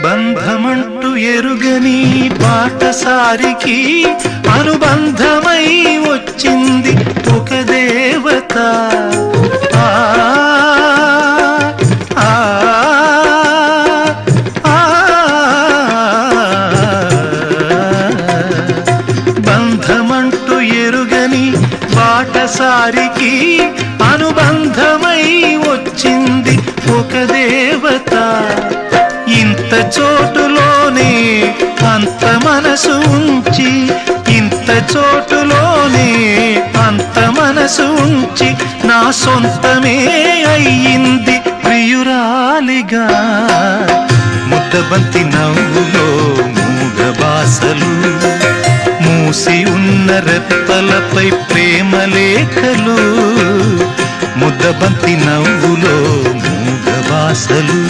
బంధమంటూ ఎరుగని బాటసారికి అనుబంధమై వచ్చింది ఒక దేవత. ఆ ఆ ఆ బంధమంటూ ఎరుగని బాటసారికి అనుబంధమై వచ్చింది ఒక దేవత. ఇంత చోటులోనే అంత మనసు ఉంచి, ఇంత చోటులోనే అంత మనసు ఉంచి నా సొంతమే అయ్యింది ప్రియురాలిగా. ముద్దబంతి నవ్వులో మూగ బాసలు, మూసి ఉన్న రెప్పలపై ప్రేమ లేఖలు. ముద్దబంతి నవ్వులో మూగ బాసలు.